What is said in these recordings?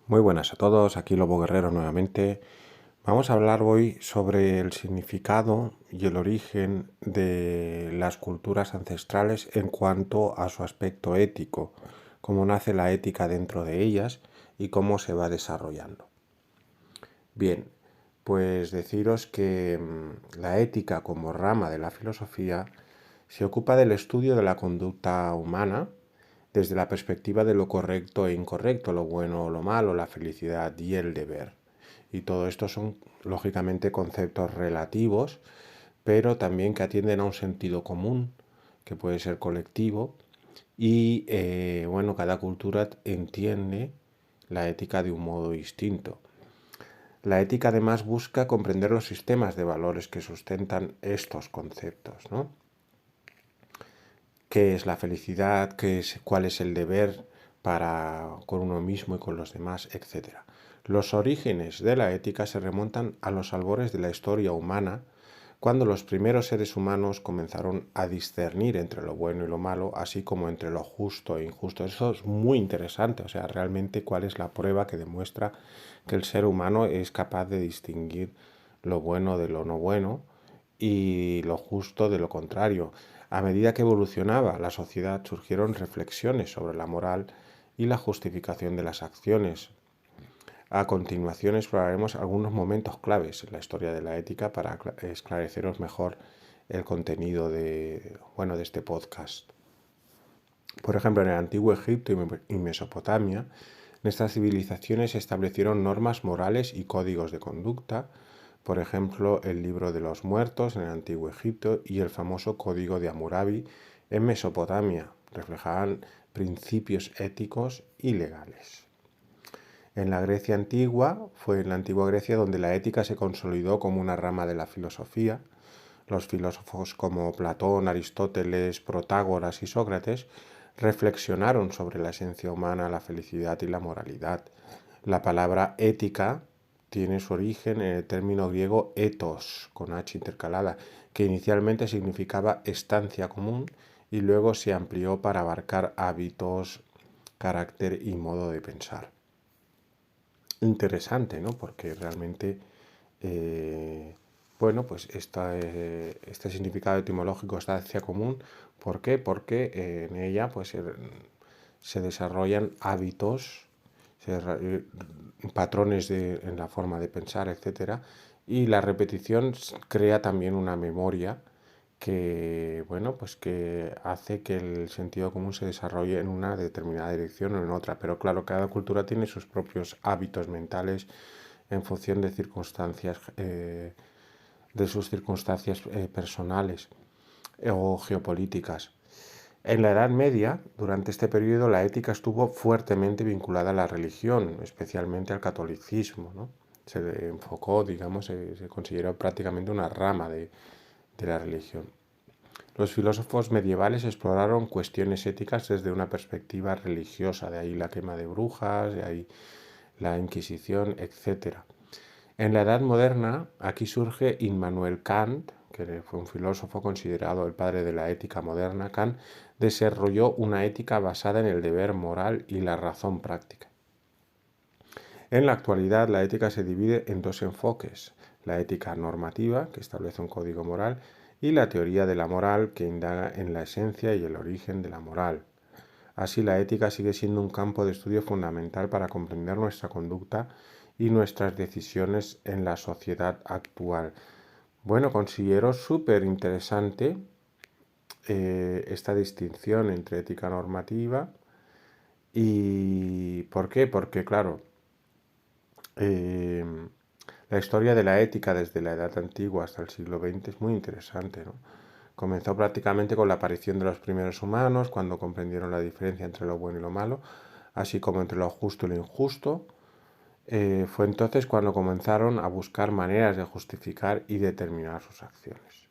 Muy buenas a todos, aquí Lobo Guerrero nuevamente. Vamos a hablar hoy sobre el significado y el origen de las culturas ancestrales en cuanto a su aspecto ético, cómo nace la ética dentro de ellas y cómo se va desarrollando. Bien, pues deciros que la ética como rama de la filosofía se ocupa del estudio de la conducta humana desde la perspectiva de lo correcto e incorrecto, lo bueno o lo malo, la felicidad y el deber. Y todo esto son, lógicamente, conceptos relativos, pero también que atienden a un sentido común, que puede ser colectivo, y bueno, cada cultura entiende la ética de un modo distinto. La ética además busca comprender los sistemas de valores que sustentan estos conceptos, ¿no? ¿Qué es la felicidad? ¿Cuál es el deber con uno mismo y con los demás, etcétera? Los orígenes de la ética se remontan a los albores de la historia humana, cuando los primeros seres humanos comenzaron a discernir entre lo bueno y lo malo, así como entre lo justo e injusto. Eso es muy interesante, o sea, realmente cuál es la prueba que demuestra que el ser humano es capaz de distinguir lo bueno de lo no bueno y lo justo de lo contrario. A medida que evolucionaba la sociedad surgieron reflexiones sobre la moral y la justificación de las acciones. A continuación exploraremos algunos momentos claves en la historia de la ética para esclareceros mejor el contenido de este podcast. Por ejemplo, en el antiguo Egipto y Mesopotamia, estas civilizaciones establecieron normas morales y códigos de conducta, por ejemplo, el libro de los muertos en el antiguo Egipto y el famoso código de Hammurabi en Mesopotamia, reflejaban principios éticos y legales. En la Grecia antigua, fue en la antigua Grecia donde la ética se consolidó como una rama de la filosofía. Los filósofos como Platón, Aristóteles, Protágoras y Sócrates reflexionaron sobre la esencia humana, la felicidad y la moralidad. La palabra ética tiene su origen en el término griego ethos, con H intercalada, que inicialmente significaba estancia común y luego se amplió para abarcar hábitos, carácter y modo de pensar. Interesante, ¿no? Porque realmente, bueno, pues este significado etimológico, estancia común, ¿por qué? Porque en ella pues se desarrollan hábitos, patrones en la forma de pensar, etcétera, y la repetición crea también una memoria que, bueno, pues que hace que el sentido común se desarrolle en una determinada dirección o en otra. Pero claro, cada cultura tiene sus propios hábitos mentales en función de circunstancias, de sus circunstancias personales o geopolíticas. En la Edad Media, durante este periodo, la ética estuvo fuertemente vinculada a la religión, especialmente al catolicismo, ¿no? Se enfocó, digamos, se consideró prácticamente una rama de la religión. Los filósofos medievales exploraron cuestiones éticas desde una perspectiva religiosa, de ahí la quema de brujas, de ahí la Inquisición, etc. En la Edad Moderna, aquí surge Immanuel Kant, que fue un filósofo considerado el padre de la ética moderna. Kant desarrolló una ética basada en el deber moral y la razón práctica. En la actualidad, la ética se divide en dos enfoques: la ética normativa, que establece un código moral, y la teoría de la moral, que indaga en la esencia y el origen de la moral. Así, la ética sigue siendo un campo de estudio fundamental para comprender nuestra conducta y nuestras decisiones en la sociedad actual. Bueno, considero súper interesante esta distinción entre ética normativa y... ¿Por qué? Porque, claro, la historia de la ética desde la Edad Antigua hasta el siglo XX es muy interesante, ¿no? Comenzó prácticamente con la aparición de los primeros humanos, cuando comprendieron la diferencia entre lo bueno y lo malo, así como entre lo justo y lo injusto. Fue entonces cuando comenzaron a buscar maneras de justificar y determinar sus acciones.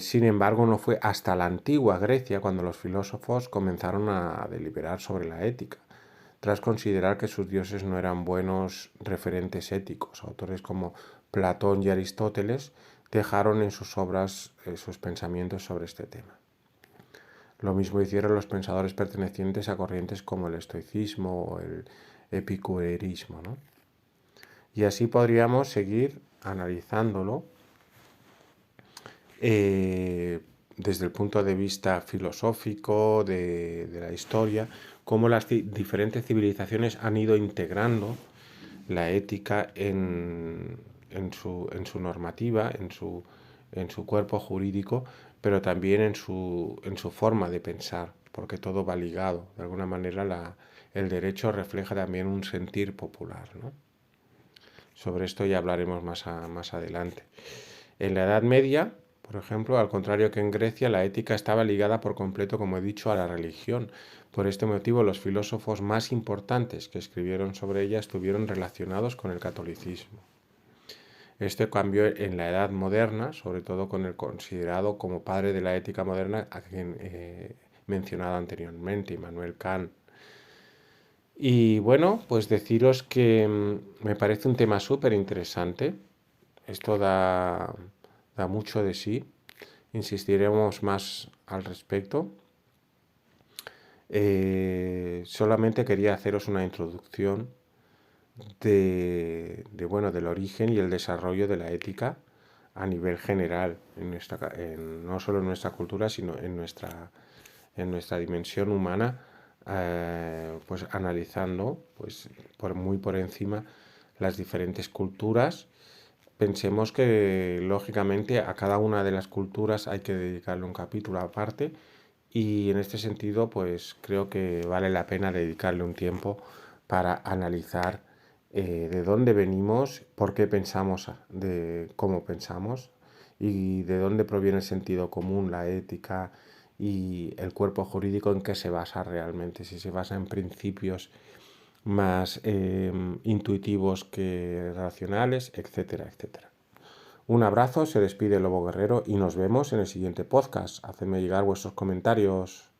Sin embargo, no fue hasta la antigua Grecia cuando los filósofos comenzaron a deliberar sobre la ética, tras considerar que sus dioses no eran buenos referentes éticos. Autores como Platón y Aristóteles dejaron en sus obras sus pensamientos sobre este tema. Lo mismo hicieron los pensadores pertenecientes a corrientes como el estoicismo o el epicureísmo, ¿no? Y así podríamos seguir analizándolo desde el punto de vista filosófico de la historia, cómo las diferentes civilizaciones han ido integrando la ética en su normativa, en su cuerpo jurídico, pero también en su forma de pensar, porque todo va ligado. De alguna manera el derecho refleja también un sentir popular, ¿no? Sobre esto ya hablaremos más adelante. En la Edad Media, por ejemplo, al contrario que en Grecia, la ética estaba ligada por completo, como he dicho, a la religión. Por este motivo, los filósofos más importantes que escribieron sobre ella estuvieron relacionados con el catolicismo. Este cambió en la Edad Moderna, sobre todo con el considerado como padre de la ética moderna, a quien he mencionado anteriormente, Immanuel Kant. Y bueno, pues deciros que me parece un tema súper interesante. Esto da mucho de sí. Insistiremos más al respecto. Solamente quería haceros una introducción del origen y el desarrollo de la ética a nivel general, no solo en nuestra cultura, sino en nuestra dimensión humana, pues analizando pues, muy por encima las diferentes culturas. Pensemos que lógicamente a cada una de las culturas hay que dedicarle un capítulo aparte y en este sentido pues creo que vale la pena dedicarle un tiempo para analizar de dónde venimos, por qué pensamos, de cómo pensamos y de dónde proviene el sentido común, la ética y el cuerpo jurídico en qué se basa realmente, si se basa en principios más intuitivos que racionales, etcétera, etcétera. Un abrazo, se despide Lobo Guerrero y nos vemos en el siguiente podcast. Hacedme llegar vuestros comentarios.